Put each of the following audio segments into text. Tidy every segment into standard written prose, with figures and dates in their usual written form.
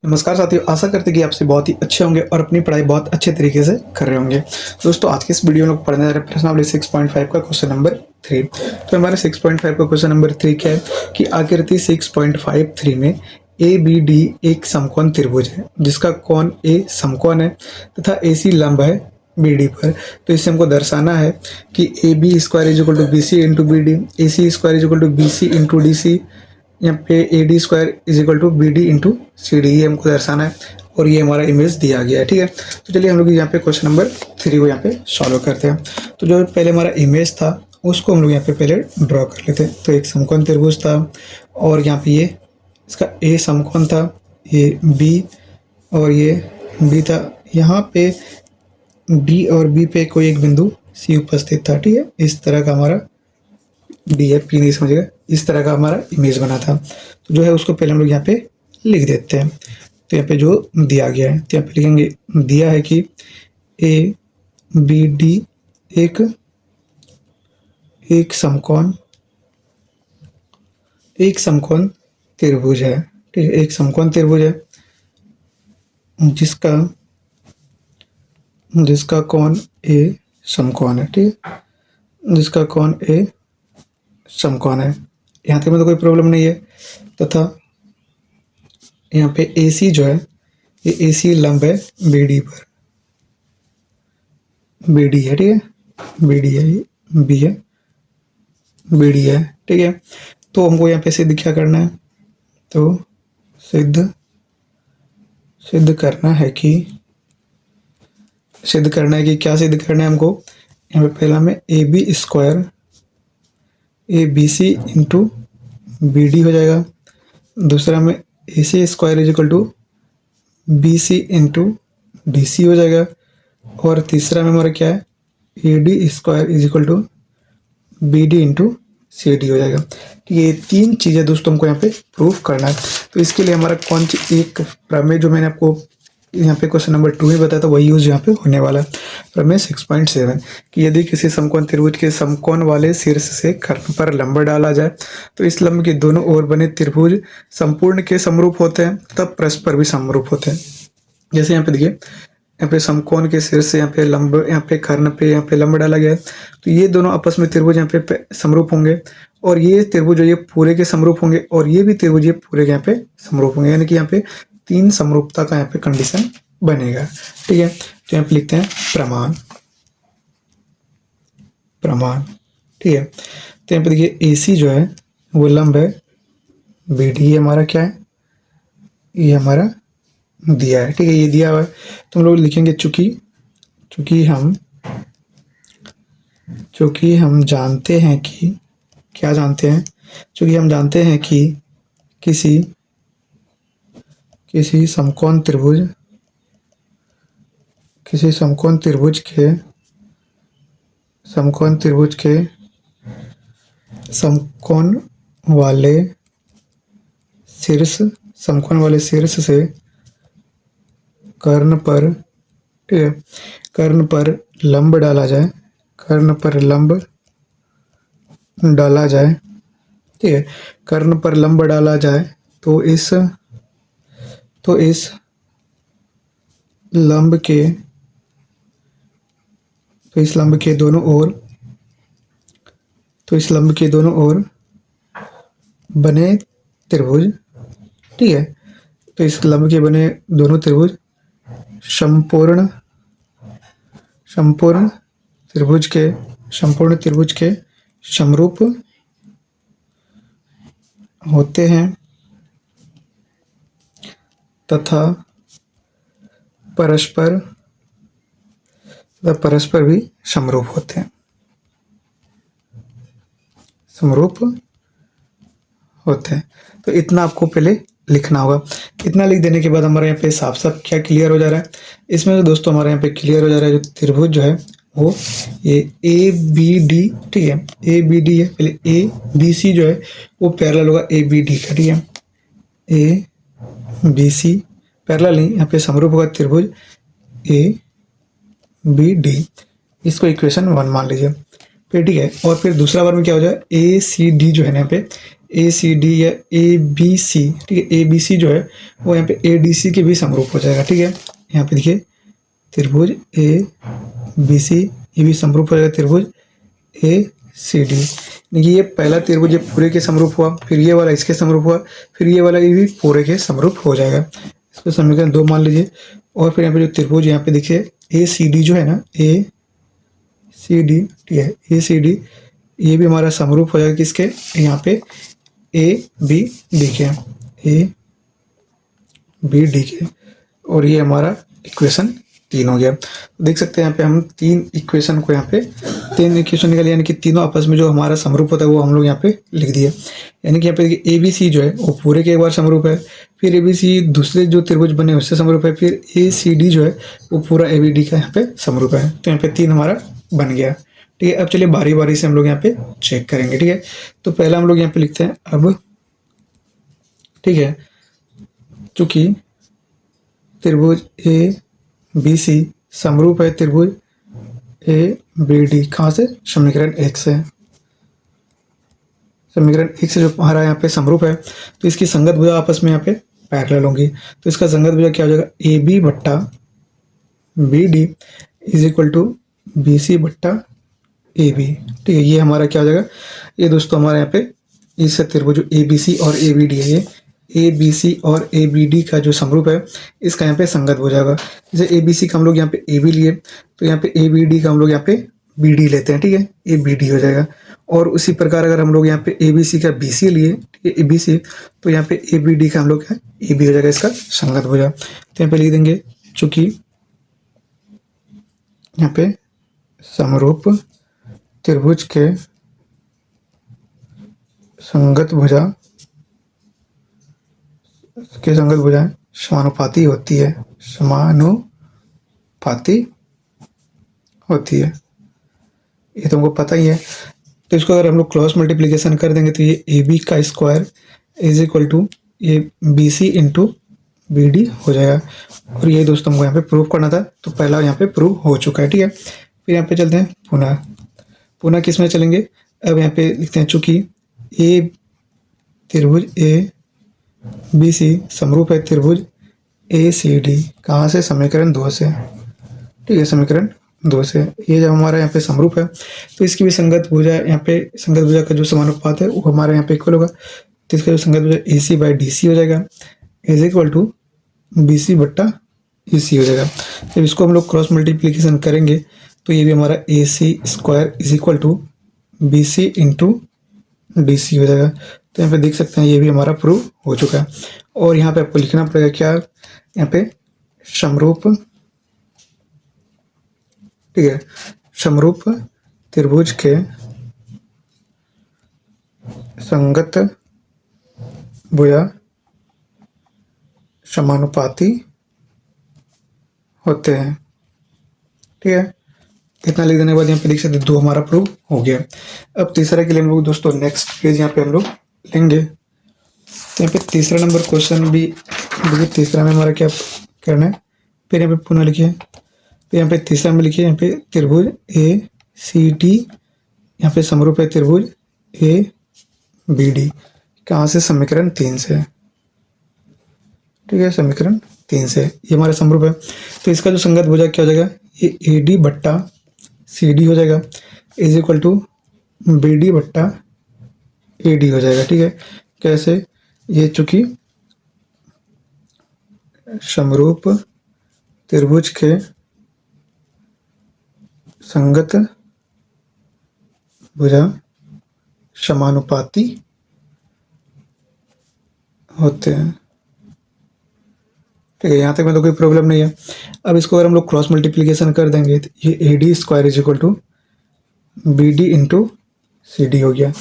नमस्कार साथियों, आशा करते हैं कि आप सभी बहुत ही अच्छे होंगे और अपनी पढ़ाई बहुत अच्छे तरीके से कर रहे होंगे। दोस्तों, आज के इस वीडियो में लोग पढ़ने जा रहे हैं प्रश्नावली 6.5 का क्वेश्चन नंबर 3। तो हमारे 6.5 का क्वेश्चन नंबर 3 क्या है कि आकृति 6.53 में ए बी डी एक समकोण त्रिभुज है जिसका कोण ए समकोण है तथा ए सी लंब है बी डी पर। तो इससे हमको दर्शाना है कि A B square is equal to B C into B D, A C square is equal to B C into D C, यहाँ पे A D square is equal to B D into C D, ये हमको दर्शाना है और ये हमारा image दिया गया है। ठीक है, तो चलिए हम लोग यहाँ पे क्वेश्चन नंबर 3 को यहाँ पे सॉल्व करते हैं। तो जो पहले हमारा इमेज था उसको हम लोग यहाँ पे पहले ड्रॉ कर लेते हैं। तो एक समकोण त्रिभुज था और यहाँ पे ये इसका ए समकोण था, ये बी और ये बी था। यहाँ पे डी और बी पे कोई एक बिंदु सी उपस्थित था। ठीक है, इस तरह का हमारा डी है, पी नहीं समझेगा, इस तरह का हमारा इमेज बना था। तो जो है उसको पहले हम लोग यहाँ पे लिख देते हैं। तो यहाँ पे जो दिया गया है तो यहाँ पे लिखेंगे, दिया है कि ए बी डी एक समकोण त्रिभुज है। ठीक है, एक समकोण त्रिभुज है जिसका कोण ए समकोण है। ठीक है, जिसका कोण ए समकोण है। यहाँ तक में तो कोई प्रॉब्लम नहीं है। तथा यहाँ पे ए सी जो है ये ए सी लंब है बी डी पर, बी डी है। ठीक है, बी डी है, ये बी है, बी डी है। ठीक है, तो हमको यहाँ पे सिद्ध क्या करना है, तो सिद्ध करना है कि क्या सिद्ध करना है हमको। यहाँ पे पहला में A B square A B C into B D हो जाएगा। दूसरा में A C square is equal to B C into D C हो जाएगा। और तीसरा में हमारा क्या है, A D square is equal to B D into C D हो जाएगा। ठीक है, ये तीन चीज़ें दोस्तों हमको यहाँ पे प्रूफ करना है। तो इसके लिए हमारा कौन सी एक प्रमेय जो मैंने आपको यहाँ पे क्वेश्चन नंबर 2 में बताया था वही यूज यहाँ पे होने वाला है। प्रमेय 6.7 कि यदि किसी समकोण त्रिभुज के समकोण वाले शीर्ष से कर्ण पर लंब डाला जाए तो इस लंब के दोनों ओर बने त्रिभुज संपूर्ण के समरूप होते हैं तब परस्पर भी समरूप होते हैं। जैसे यहाँ पे देखिए, यहाँ पे समकोण के शीर्ष से यहाँ पे लंब, यहाँ पे कर्ण पे यहाँ पे लंब डाला गया है तो ये दोनों आपस में त्रिभुज यहाँ पे समरूप होंगे और ये त्रिभुज ये पूरे के समरूप होंगे और ये भी त्रिभुज ये पूरे के यहाँ पे समरूप होंगे, यानी कि यहाँ पे 3 समरूपता का यहाँ पे कंडीशन बनेगा। ठीक है, तो यहाँ पे लिखते हैं प्रमाण। ठीक है, तो यहाँ पे देखिए AC जो है वो लंब है BD, ये हमारा क्या है, ये हमारा दिया है। ठीक है, ये दिया हुआ है तो हम लोग लिखेंगे चूंकि हम जानते हैं कि क्या जानते हैं, चूंकि हम जानते हैं कि किसी समकोण त्रिभुज के समकोण वाले शीर्ष से कर्ण पर लंब डाला जाए, ठीक है, कर्ण पर लंब डाला जाए तो इस लंब के दोनों ओर बने त्रिभुज, ठीक है, तो इस लंब के बने दोनों त्रिभुज संपूर्ण त्रिभुज के समरूप होते हैं तथा परस्पर भी समरूप होते हैं, तो इतना आपको पहले लिखना होगा। इतना लिख देने के बाद हमारे यहाँ पे साफ साफ क्या क्लियर हो जा रहा है, इसमें तो दोस्तों हमारे यहाँ पे क्लियर हो जा रहा है जो त्रिभुज जो है वो ये ए बी डी, ठीक है, ए बी डी है। पहले ए बी सी जो है वो पैरेलल होगा ए बी डी का। ठीक है, ए बी सी पैरेलल नहीं, यहाँ पे समरूप होगा त्रिभुज ए बी डी, इसको इक्वेशन 1 मान लीजिए। फिर ठीक है, और फिर दूसरा बार में क्या हो जाए, ए सी डी जो है ना यहाँ पे ए सी डी या ए बी सी, ठीक है, ए बी सी जो है वो यहाँ पे ए डी सी के भी समरूप हो जाएगा, ठीक है। यहाँ पे देखिए त्रिभुज ए बी सी ये भी समरूप हो जाएगा त्रिभुज ए सी डी। देखिए ये पहला त्रिभुज ये पूरे के समरूप हुआ, फिर ये वाला इसके समरूप हुआ, फिर ये वाला ये भी पूरे के समरूप हो जाएगा। इसको समीकरण 2 मान लीजिए। और फिर यहाँ पे जो त्रिभुज यहाँ पे देखिए ए सी डी जो है ना, ए सी डी, ठीक है, ए सी डी ये भी हमारा समरूप हो जाएगा किसके, यहाँ पे ए बी डी के, ए बी डी के। और ये हमारा इक्वेशन 3 हो गया। देख सकते हैं यहाँ पे हम 3 इक्वेशन को यहाँ पे 3 इक्वेशन निकाले, यानी कि तीनों आपस में जो हमारा समरूप होता है वो हम लोग यहाँ पे लिख दिए। यानी कि यहाँ पे देखिए ए बी सी जो है वो पूरे के एक बार समरूप है, फिर ए बी सी दूसरे जो त्रिभुज बने उससे समरूप है, फिर ए सी डी जो है वो पूरा ए बी डी का यहाँ पे समरूप है। तो यहाँ पे 3 हमारा बन गया, ठीक है। अब चलिए बारी बारी से हम लोग यहाँ पे चेक करेंगे, ठीक है। तो पहला हम लोग यहाँ पे लिखते हैं अब, ठीक है, चूंकि त्रिभुज ए बी सी समरूप है त्रिभुज ए बी डी, कहाँ से, समीकरण 1 से। समीकरण 1 से जो हमारा यहाँ पे समरूप है तो इसकी संगत भुजा आपस में यहाँ पे पैरेलल होंगी। तो इसका संगत भुजा क्या हो जाएगा, ए बी बट्टा B D is equal to B C बट्टा ए बी, ठीक है। ये हमारा क्या हो जाएगा, ये दोस्तों हमारे यहाँ पे इस त्रिभुज ए बी सी और ए बी डी है, ये ए बी सी और ए बी डी का जो समरूप है इसका यहाँ पे संगत हो जाएगा। जैसे ए बी सी का हम लोग यहाँ पे ए बी लिए तो यहाँ पे ए बी डी का हम लोग यहाँ पे बी डी लेते हैं, ठीक है, ए बी डी हो जाएगा। और उसी प्रकार अगर हम लोग यहाँ पे ए बी सी का बी सी लिए, ठीक है, ए बी सी, तो यहाँ पे ए बी डी का हम लोग ए बी हो जाएगा, इसका संगत हो जाएगा। तो यहाँ पे लिख देंगे चूंकि यहाँ पे समरूप त्रिभुज के संगत भुजा समानुपाती होती है, समानुपाती होती है, ये तुमको पता ही है। तो इसको अगर हम लोग क्रॉस मल्टीप्लिकेशन कर देंगे तो ये ए बी का स्क्वायर इज इक्वल टू ये B C into B D हो जाएगा। और ये दोस्तों हमको यहाँ पे प्रूव करना था, तो पहला यहाँ पे प्रूव हो चुका है, ठीक है। फिर यहाँ पे चलते हैं पुनः किस में चलेंगे, अब यहाँ पे लिखते हैं चूंकि ए त्रिभुज ए बी सी समरूप है त्रिभुज ए सी डी, कहाँ से, समीकरण 2 से, ठीक है, समीकरण 2 से। ये जब हमारा यहाँ पे समरूप है तो इसकी भी संगत भुजा, यहाँ पे संगत भुजा का जो समानुपात है वो हमारे यहाँ पे इक्वल होगा। तो इसका जो संगत भुजा ए सी बाई डी सी हो जाएगा is equal to B C बट्टा ए सी हो जाएगा। जब इसको हम लोग क्रॉस मल्टीप्लीकेशन करेंगे तो ये भी हमारा A C square is equal to B C into D C हो जाएगा। तो यहाँ पे देख सकते हैं ये भी हमारा प्रूव हो चुका है। और यहाँ पे आपको लिखना पड़ेगा क्या, यहाँ पे समरूप, ठीक है, समरूप त्रिभुज के संगत भुजा समानुपाती होते हैं, ठीक है। इतना लिख देने के बाद यहाँ पे देख सकते 2 हमारा प्रूव हो गया। अब तीसरा के लिए हम लोग दोस्तों नेक्स्ट पेज यहाँ पे हम लोग लेंगे। तो यहाँ पे तीसरा नंबर क्वेश्चन भी देखिए, तीसरा में हमारा क्या करना है, फिर यहाँ पे पुनः लिखिए, फिर यहाँ पे तीसरा में लिखिए, यहाँ पे त्रिभुज ए सी डी यहाँ पे समरूप है त्रिभुज ए बी डी, कहाँ से, समीकरण 3 से, ठीक है, समीकरण 3 से ये हमारा समरूप है। तो इसका जो संगत भुजा क्या हो जाएगा, ये ए डी बट्टा सी डी हो जाएगा is equal to B D बट्टा ए डी हो जाएगा, ठीक है। कैसे, ये चूंकि समरूप त्रिभुज के संगत भुजा समानुपाती होते हैं, ठीक है। यहाँ तक में तो कोई प्रॉब्लम नहीं है। अब इसको अगर हम लोग क्रॉस मल्टीप्लिकेशन कर देंगे तो ये A D square is equal to B D into C D हो गया।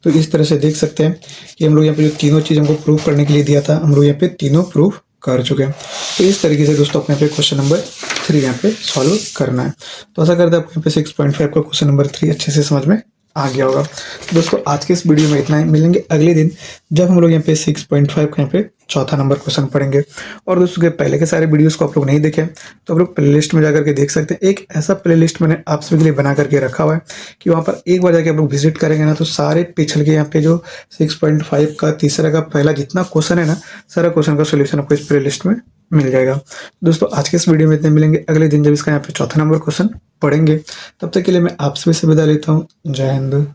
तो इस तरह से देख सकते हैं कि हम लोग यहाँ पे जो तीनों चीज़ हमको प्रूव करने के लिए दिया था हम लोग यहाँ पे तीनों प्रूव कर चुके हैं। तो इस तरीके से दोस्तों अपने यहाँ पे क्वेश्चन नंबर 3 यहाँ पे सॉल्व करना है। तो ऐसा करते हैं आपको यहाँ पे 6.5 का क्वेश्चन नंबर 3 अच्छे से समझ में आ गया होगा। तो दोस्तों आज के इस वीडियो में इतना ही, मिलेंगे अगले दिन जब हम लोग यहाँ पे 6.5 का यहाँ पे चौथा नंबर क्वेश्चन पढ़ेंगे। और दोस्तों के पहले के सारे वीडियोस को आप लोग नहीं देखे तो आप लोग प्लेलिस्ट में जाकर के देख सकते हैं। एक ऐसा प्लेलिस्ट मैंने आप सभी के लिए बना करके रखा हुआ है कि वहाँ पर एक बार जाके आप लोग विजिट करेंगे ना तो सारे पिछले के यहाँ पे जो 6.5 का तीसरा का पहला जितना क्वेश्चन है ना, सारा क्वेश्चन का सोल्यूशन आपको इस प्लेलिस्ट में मिल जाएगा। दोस्तों आज के इस वीडियो में इतने, मिलेंगे अगले दिन जब इसका यहाँ पे चौथा नंबर क्वेश्चन पढ़ेंगे। तब तक के लिए मैं आप सभी से विदा लेता हूँ। जय हिंद।